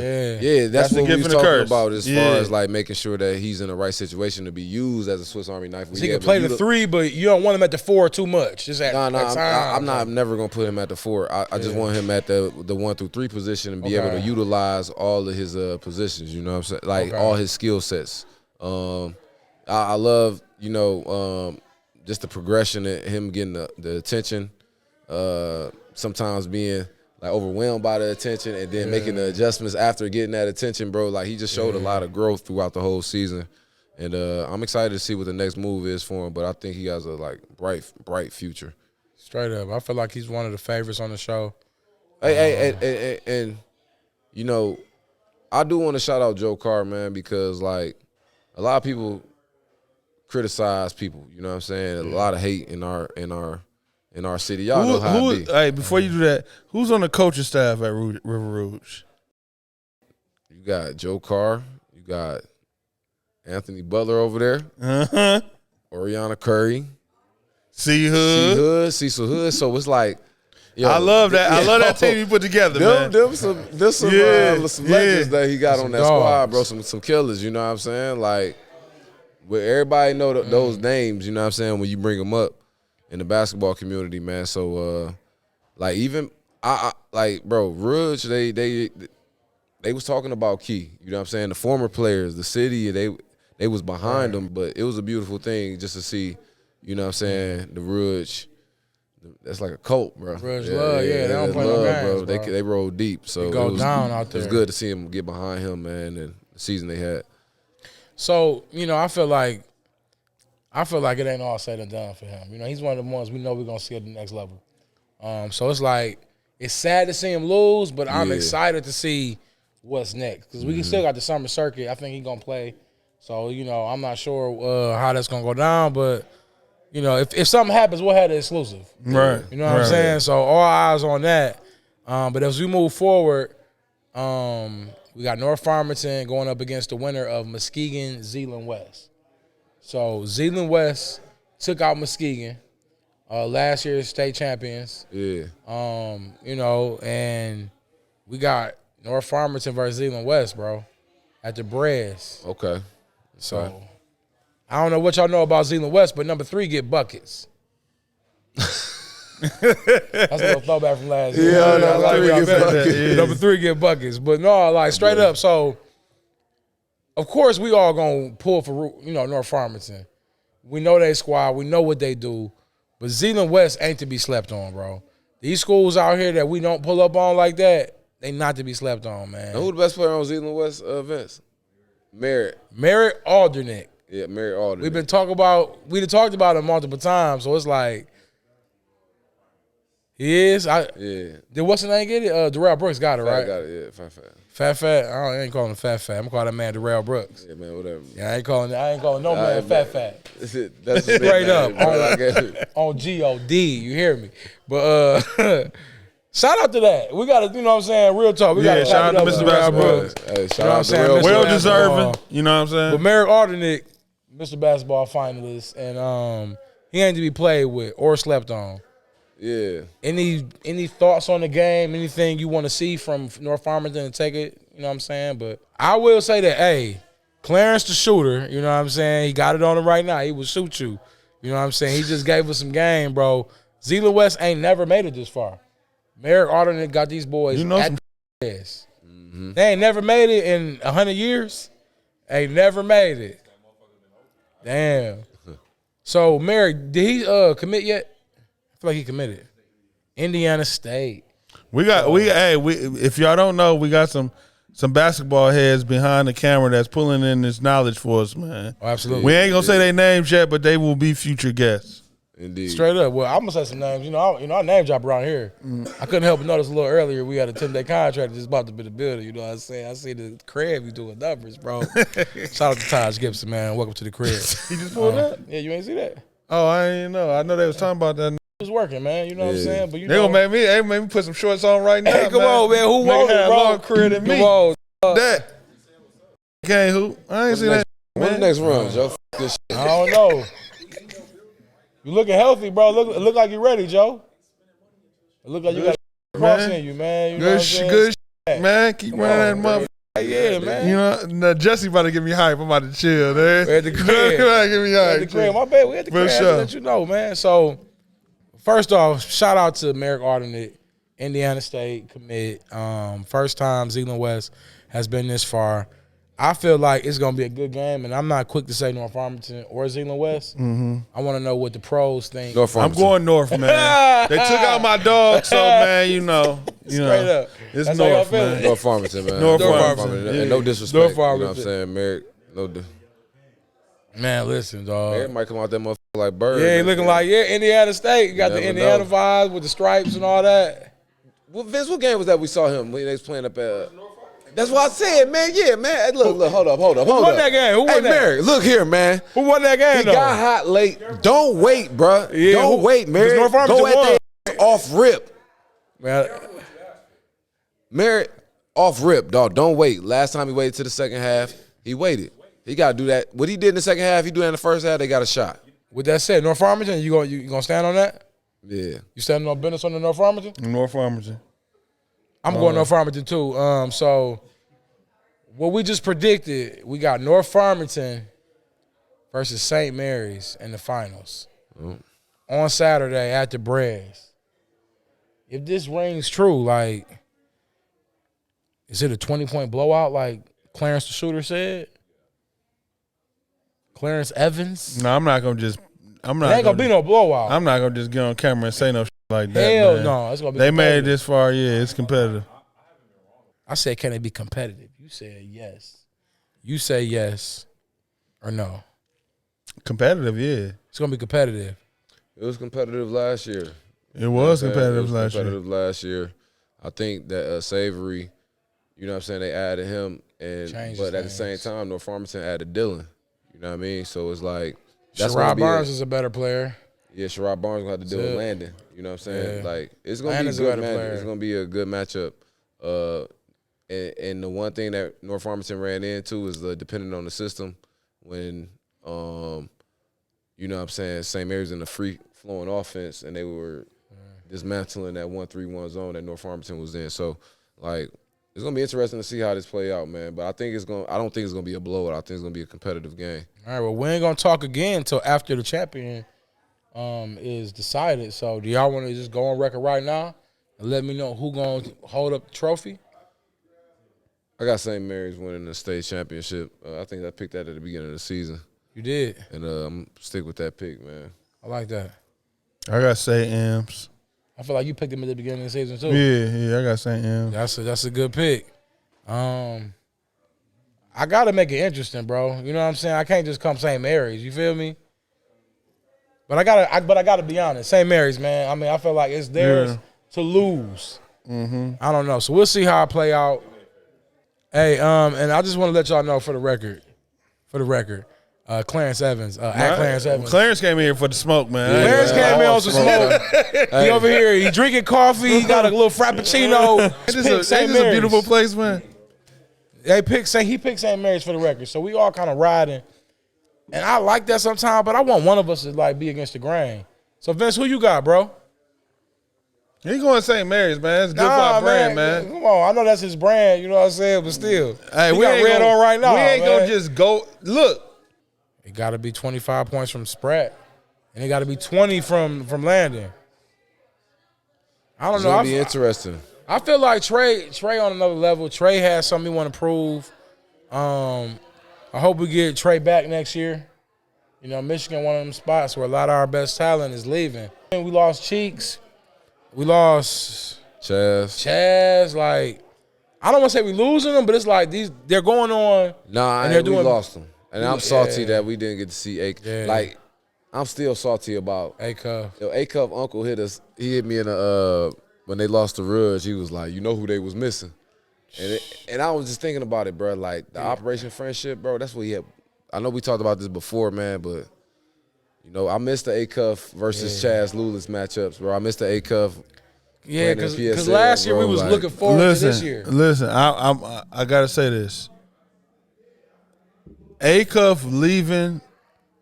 That's what the we was gift and the talking curse. about as far as making sure that he's in the right situation to be used as a Swiss Army knife. So he can play the 3, but you don't want him at the 4 too much. Just at I'm never gonna put him at the 4. I just want him at the 1 through 3 position and be able to utilize all of his positions. You know what I'm saying? All his skill sets. I love just the progression of him getting the attention. Sometimes being overwhelmed by the attention and then making the adjustments after getting that attention, bro. He just showed a lot of growth throughout the whole season. And I'm excited to see what the next move is for him, but I think he has a bright future. Straight up. I feel like he's one of the favorites on the show. And I do want to shout out Joe Carr, man, because a lot of people criticize people, you know what I'm saying? A lot of hate in our city. Y'all know how it be. Hey, before you do that, who's on the coaching staff at River Rouge? You got Joe Carr. You got Anthony Butler over there. Oriana Curry. Cecil Hood. So it's I love that. I love that team you put together, man. Them some legends that he got on that squad, bro. Some killers, you know what I'm saying? Where everybody know those names, you know what I'm saying, when you bring them up in the basketball community, man. So, bro, Rouge, they was talking about Key, you know what I'm saying? The former players, the city, they was behind them, but it was a beautiful thing just to see, you know what I'm saying, the Rouge. That's like a cult, bro. Rouge love, they don't play no games, bro. They roll deep, so it goes down out there. It was good to see him get behind him, man, and the season they had. So, I feel like it ain't all said and done for him. He's one of the ones we know we're gonna see at the next level. So it's sad to see him lose, but I'm excited to see what's next because we still got the summer circuit. I think he's gonna play So, I'm not sure how that's going to go down, but, if something happens, we'll have the exclusive. Right. You know what I'm saying? So, all eyes on that. But as we move forward, we got North Farmington going up against the winner of Muskegon, Zeeland West. So, Zeeland West took out Muskegon, last year's state champions. Yeah. And we got North Farmington versus Zeeland West, bro, at the Breads. Okay. So, I don't know what y'all know about Zeeland West, but number 3 get buckets. That's a little throwback from last year. Number 3 get buckets. But no, like straight up. So, of course, we all gonna pull for North Farmington. We know they squad. We know what they do. But Zeeland West ain't to be slept on, bro. These schools out here that we don't pull up on like that, they not to be slept on, man. Now, who the best player on Zeeland West events? Merritt Aldernick. Yeah, Merritt Aldernick. We've talked about him multiple times, so it's like he is. Did what's the name get it? Darrell Brooks got it, right? Got it. Yeah, Fat. I ain't calling him Fat. I'm calling that man Darrell Brooks. Yeah, man, whatever. Yeah, I ain't calling no man Fat. That's straight up on God. You hear me? But shout out to that. We got to, you know what I'm saying, real talk. We got to shout out to Mr. Basketball. Hey, shout out to Darrell. Well deserving. You know what I'm saying? But Merritt Aldernick, Mr. Basketball finalist, and he ain't to be played with or slept on. Yeah. Any thoughts on the game? Anything you want to see from North Farmington and take it? You know what I'm saying? But I will say that, hey, Clarence the shooter, you know what I'm saying? He got it on him right now. He will shoot you. You know what I'm saying? He just gave us some game, bro. Zeeland West ain't never made it this far. Merritt Aldernick got these boys at the ass. Mm-hmm. They ain't never made it in 100 years. Ain't never made it. Damn. So, Merritt, did he commit yet? I feel like he committed. Indiana State. If y'all don't know, we got some basketball heads behind the camera that's pulling in this knowledge for us, man. Oh, absolutely. We ain't gonna say their names yet, but they will be future guests. Indeed. Straight up. Well, I'm gonna say some names. I name drop around here. I couldn't help but notice a little earlier we had a 10-day contract just about to be the building. You know what I'm saying? I see the crib you doing numbers, bro. Shout out to Taj Gibson, man. Welcome to the crib. He just pulled up? Yeah, you ain't see that? Oh, I ain't know. I know they was talking about that. It was working, man. You know what I'm saying? But they gonna make me put some shorts on right now. Hey, come on, man. Who won it, bro? Long career than me. Come on. That. Okay, who? I ain't seen that. What's the next run, Joe? F this shit. I don't know. You looking healthy, bro. Look like you ready, Joe. It look like you got a cross in you, man. You know what I'm saying? Good shit, man. Keep running that motherfucker. Yeah, man. You know, Jesse about to give me hype. I'm about to chill, man. We at the crib. Give me hype. At the crib. My bad. We at the crib. Sure. Let you know, man. So, first off, shout out to Merritt Aldernick, Indiana State commit. First time Zeeland West has been this far. I feel like it's going to be a good game, and I'm not quick to say North Farmington or Zeeland West. Mm-hmm. I want to know what the pros think. I'm going North, man. They took out my dog, so, man, Straight up. It's That's North, man. North Farmington, man. North Farmington. And no disrespect. North Farmington. You know what I'm saying? Merritt, Man, listen, dog. Merritt might come out that motherfucker like Bird. Yeah, he looking like, Indiana State. You got the Indiana vibes with the stripes and all that. Well, Vince, what game was that we saw him when they was playing up at That's what I said, man. Yeah, man. Hey, look, hold up. Who won that game? Who won that? Mary, look here, man. Who won that game, He got hot late. Don't wait, bro. Yeah, Don't wait, Mary. North Farmington Go at won. that off rip. Man, Mary, off rip, dog. Don't wait. Last time he waited to the second half, he waited. He got to do that. What he did in the second half, he do that in the first half, they got a shot. with that said, North Farmington, you gonna stand on that? Yeah. You standing on business on the North Farmington? North Farmington. I'm going North Farmington too. So what we just predicted, we got North Farmington versus St. Mary's in the finals on Saturday at the Breads. If this rings true, like, is it a 20-point blowout like Clarence the shooter said? Clarence Evans? No, I'm not gonna just. I'm not. It ain't gonna be no blowout. I'm not gonna just get on camera and say no shit like that. Hell man. no, it's gonna be. They made it this far. Yeah, it's competitive. I said, can it be competitive? You said yes. You say yes or no. Competitive, yeah. It's gonna be competitive. It was competitive last year. It was competitive it was last competitive last year. I think that Savory, You know what I'm saying? They added him, but at the same time, North Farmington added Dylan. You know what I mean? So it's like Sherrod Barnes is a better player. Yeah, Sherrod Barnes gonna have to deal with Landon. You know what I'm saying? Yeah. Like it's gonna be a good matchup. It's gonna be a good matchup. And the one thing that North Farmington ran into is depending on the system when you know what I'm saying, St. Mary's in the free flowing offense and they were dismantling that 1-3-1 zone that North Farmington was in. So like it's gonna be interesting to see how this play out, man. But I don't think it's gonna be a blowout. I think it's gonna be a competitive game. All right, well, we ain't gonna talk again until after the champion is decided. So do y'all want to just go on record right now and let me know who gonna hold up the trophy? I got St. Mary's winning the state championship. I think I picked that at the beginning of the season. You did, and I'm stick with that pick, man. I like that. I got St. Am's. I feel like you picked him at the beginning of the season too. Yeah, I got St. Am's. That's a good pick. I gotta make it interesting, bro. You know what I'm saying? I can't just come St. Mary's. You feel me? But I gotta be honest. St. Mary's, man. I mean, I feel like it's theirs to lose. Mm-hmm. I don't know. So we'll see how I play out. Hey, and I just want to let y'all know for the record, Clarence Evans, at Clarence Evans. Clarence came in here for the smoke, man. Clarence came in on some smoke. He over here, he drinking coffee. He got a little frappuccino. This is a beautiful place, man. He picked St. Mary's for the record. So we all kind of riding. And I like that sometimes, but I want one of us to like be against the grain. So Vince, who you got, bro? He going St. Mary's, man. It's good for our brand, man. Come on, I know that's his brand. You know what I'm saying, but still, hey, we got red on right now. We ain't gonna just go. Look, it got to be 25 points from Spratt, and it got to be 20 from Landon. I don't know. It's gonna be interesting. I feel like Trey on another level. Trey has something he want to prove. I hope we get Trey back next year. You know, Michigan, one of them spots where a lot of our best talent is leaving. And we lost Cheeks. We lost Chaz. Like, I don't want to say we losing them, but it's like they're going on. Nah, and we lost them. And I'm salty that we didn't get to see A. Yeah. Like, I'm still salty about A-Cuff. A-Cuff uncle hit us. He hit me in when they lost to Rouge. He was like, you know who they was missing. And I was just thinking about it, bro. Like, the Operation Friendship, bro, that's what he had. I know we talked about this before, man, but, you know, I missed the A-Cuff versus Chaz Lulis matchups, bro. I missed the A-Cuff. Yeah, because last year we was looking forward to this year. Listen, I got to say this. A-Cuff leaving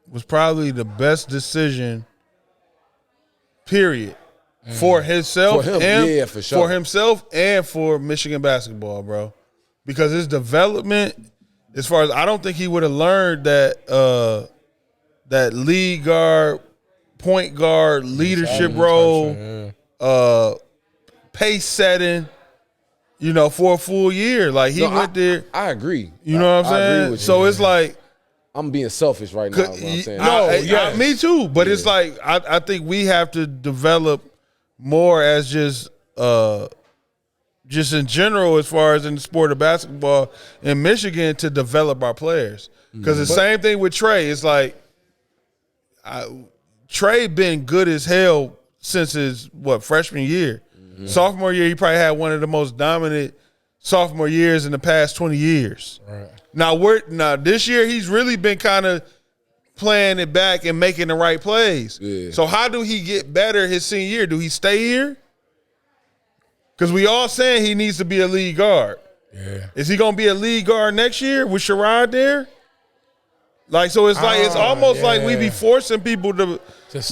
was probably the best decision, period, for himself for himself and for Michigan basketball, bro. Because his development, as far as I don't think he would have learned that lead guard, point guard, leadership role, pace setting, you know, for a full year. Like he went there. I agree. You know what I'm saying? I agree with so you. it's like I'm being selfish right now. What I'm saying. Me too. But it's like I think we have to develop more as just in general, as far as in the sport of basketball in Michigan, to develop our players. Because the same thing with Trey. It's like Trey been good as hell since his freshman year. Mm-hmm. Sophomore year, he probably had one of the most dominant sophomore years in the past 20 years. Right. Now this year he's really been kind of playing it back and making the right plays. Yeah. So how do he get better his senior year? Do he stay here? Because we all saying he needs to be a lead guard. Yeah. Is he going to be a lead guard next year with Sherrod there? Like, so it's like it's almost like we be forcing people to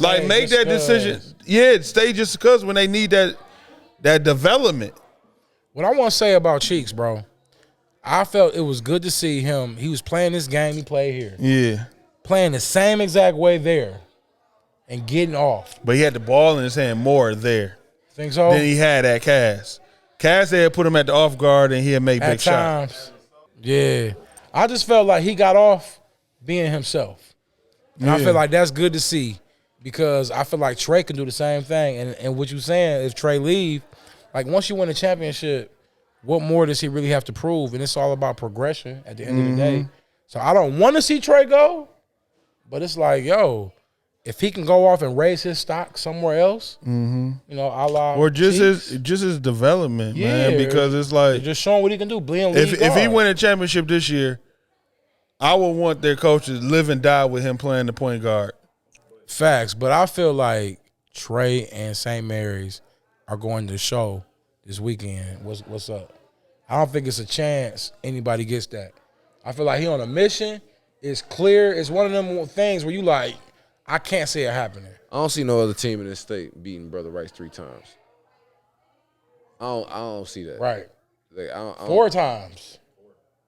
like make that decision. Yeah, stay just because when they need that development. What I want to say about Cheeks, bro, I felt it was good to see him. He was playing this game he played here. Yeah. Playing the same exact way there and getting off. But he had the ball in his hand more there. Think so? Than he had at Cass. Cass had put him at the off guard and he'd make big shots. Yeah. I just felt like he got off being himself. And I feel like that's good to see because I feel like Trey can do the same thing. And what you're saying, if Trey leave, like once you win a championship, what more does he really have to prove? And it's all about progression at the end of the day. So I don't want to see Trey go, but it's like, yo, if he can go off and raise his stock somewhere else, you know, a la or Chiefs, his development, man. Because it's like just showing what he can do. If he win a championship this year, I would want their coaches live and die with him playing the point guard. Facts, but I feel like Trey and St. Mary's are going to show this weekend what's up. I don't think it's a chance anybody gets that. I feel like he on a mission. It's clear. It's one of them things where you like, I can't see it happening. I don't see no other team in this state beating Brother Rice 3 times. I don't see that. Right. Like, I don't, 4 times.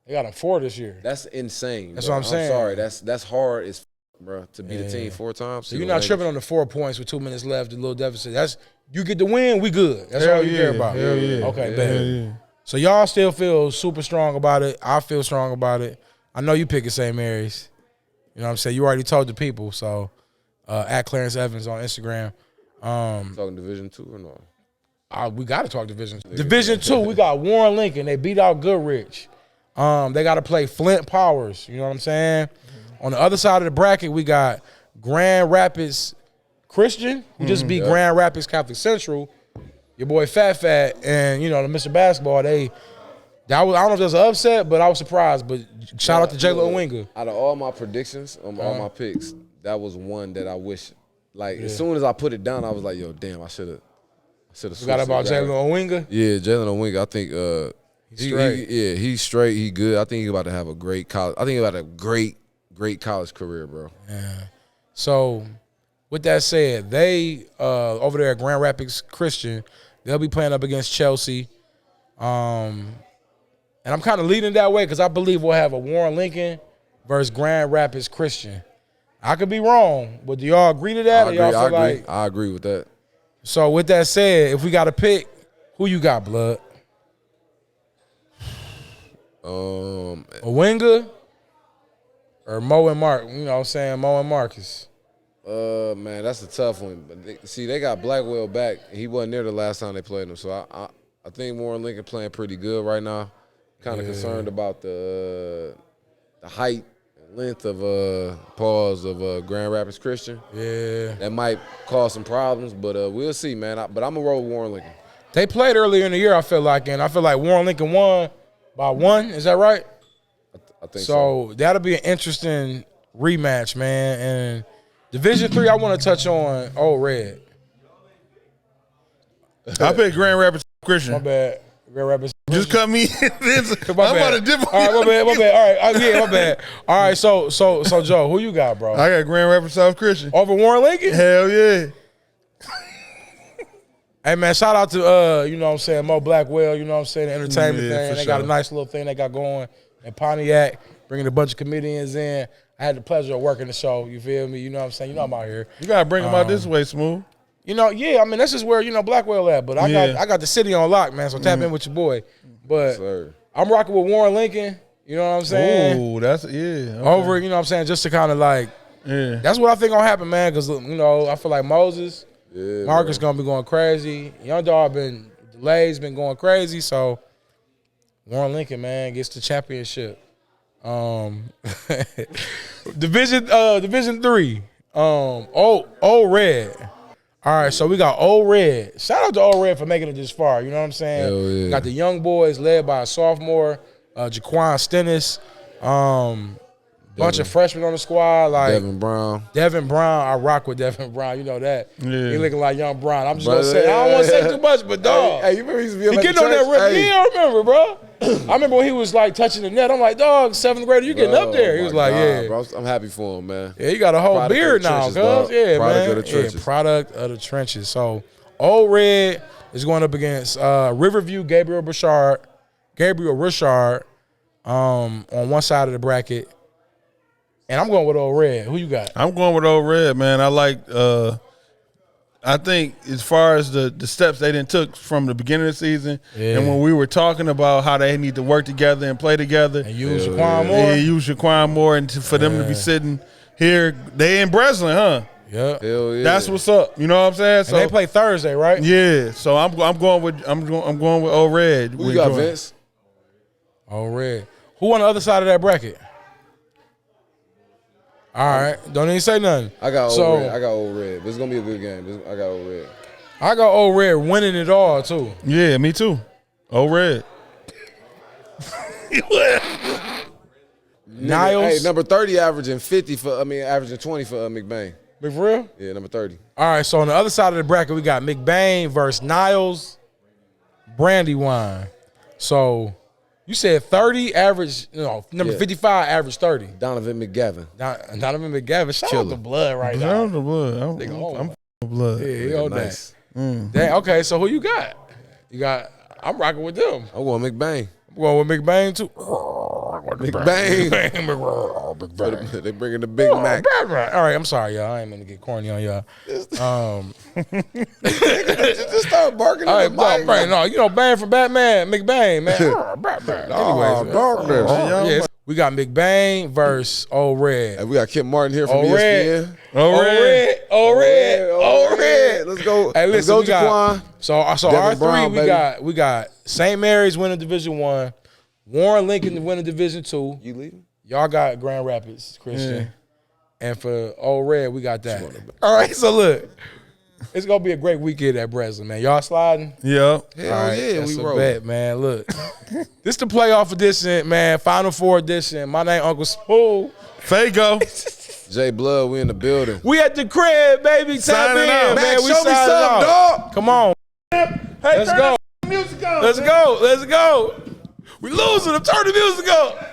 They got him 4 this year. That's insane. That's bro. what I'm saying. Sorry. That's hard as bro to beat a team 4 times. So you're not tripping on the 4 points with 2 minutes left, the little deficit. That's you get the win, we good. That's all you care about. Hell yeah. Okay, bet. So y'all still feel super strong about it. I feel strong about it. I know you picking St. Mary's. You know what I'm saying? You already told the people. So at Clarence Evans on Instagram. Talking Division 2 or no? We got to talk Division 2. Division 2, we got Warren Lincoln. They beat out Goodrich. They got to play Flint Powers. You know what I'm saying? On the other side of the bracket, we got Grand Rapids Christian, who just beat Grand Rapids Catholic Central. Your boy Fat and, you know, the Mr. Basketball, I don't know if there's an upset, but I was surprised. But shout out to Jalen Winga. Out of all my predictions, all my picks, that was one that I wish, like, as soon as I put it down, I was like, yo, damn, I should have Forgot about Jalen Winga? Yeah, Jalen Winga, I think he's straight. He's straight. He good. I think he's about to have a great college. I think he's about a great college career, bro. Yeah. So, with that said, they over there at Grand Rapids Christian, they'll be playing up against Chelsea. And I'm kind of leading that way because I believe we'll have a Warren Lincoln versus Grand Rapids Christian. I could be wrong, but do y'all agree to that? I agree with that. So, with that said, if we got to pick, who you got, Blood? A Winga or Mo and Mark? You know what I'm saying? Mo and Marcus. Man, that's a tough one. But they got Blackwell back. He wasn't there the last time they played him, so I think Warren Lincoln playing pretty good right now. Kind of concerned about the height and length of Grand Rapids Christian. Yeah, that might cause some problems, but we'll see, man. But I'm gonna roll with Warren Lincoln. They played earlier in the year, I feel like, and I feel like Warren Lincoln won by 1. Is that right? I think so. That'll be an interesting rematch, man. And Division 3, I want to touch on Old Red. I picked Grand Rapids Christian. My bad. Grand Rapids. Just cut me. I'm about to dip. All right, my bad. All right, yeah, my bad. All right, so Joe, who you got, bro? I got Grand Rapids South Christian. Over Warren Lincoln? Hell yeah. Hey, man, shout out to, you know what I'm saying, Mo Blackwell, you know what I'm saying, the entertainment thing. They got a nice little thing they got going in Pontiac, bringing a bunch of comedians in. I had the pleasure of working the show, you feel me? You know what I'm saying? You know I'm out here. You got to bring them out this way, Smooth. You know, yeah, I mean, that's just where, you know, Blackwell at. But I got the city on lock, man, so tap in with your boy. But I'm rocking with Warren Lincoln, you know what I'm saying? Ooh, that's, okay. Over, you know what I'm saying, just to kind of like, that's what I think gonna happen, man, because, you know, I feel like Moses, Marcus gonna be going crazy. Young dog delays been going crazy, so Warren Lincoln, man, gets the championship. Division 3. Old Red. All right, so we got Old Red. Shout out to Old Red for making it this far. You know what I'm saying? Hell yeah. Got the young boys led by a sophomore, Jaquan Stennis. Bunch of freshmen on the squad, like Devin Brown. I rock with Devin Brown. You know that. Yeah. He looking like young Brown. I'm just gonna say I don't want to say too much, but dog. Hey, you remember he used to be getting on that rim? Yeah, I remember, bro. I remember when he was like touching the net. I'm like, dog, 7th grader, you getting up there? He was like, yeah. Bro, I'm happy for him, man. Yeah, he got a whole Product beard now, cuz. Yeah, Product of the trenches. Yeah, product of the trenches. So, Old Red is going up against Riverview Gabriel Richard on one side of the bracket. And I'm going with Old Red. Who you got? I'm going with Old Red, man. I think as far as the steps they didn't took from the beginning of the season, and when we were talking about how they need to work together and play together, and use Shaquan Moore, use Shaquan Moore, and for them to be sitting here, they in Breslin, huh? Yeah. Hell yeah. That's what's up. You know what I'm saying? So and they play Thursday, right? Yeah. So I'm going with Old Red. Who you got, Vince? Old Red. Who on the other side of that bracket? All right. Don't even say nothing. I got Old Red. I got Old Red. But it's gonna be a good game. I got Old Red. I got Old Red winning it all too. Yeah, me too. Old Red. Niles. Hey, number 30 averaging 20 for McBain. Big for real? Yeah, number 30. All right, so on the other side of the bracket, we got McBain versus Niles Brandywine. So you said 30 average, number 55 average 30. Donovan McGavin. Donovan McGavin. Shout out the blood right now. Shout out the blood. I'm blood. Yeah, nice. Dang, okay, so who you got? I'm rocking with them. I want McBain. I'm going with McBain too. McBain. They bringing the Big Mac. All right, I'm sorry, y'all. I ain't meant to get corny on y'all. Just start barking at the mic. Bang for Batman, McBain, man. Batman. Anyways, darkness. Yes. We got McBain versus Old Red. And we got Kip Martin here from Old ESPN. Old Red. Let's go. Hey, listen, let's go, Jaquan. So our Devin Brown, three, we got St. Mary's winning Division 1, Warren Lincoln winning Division 2. You leaving? Y'all got Grand Rapids Christian. Yeah. And for Old Red, we got that. All right, so look. It's going to be a great weekend at Breslin, man. Y'all sliding? Yeah. Hell yeah, we roll. Bet, man. Look. This the playoff edition, man. Final Four edition. My name Uncle Smooth. Fago. J Blood, we in the building. We at the crib, baby. Tap in, man. Max, we show me something, dog. Come on. Hey, Let's go. Music on. Let's go. We losing. Turn the music up.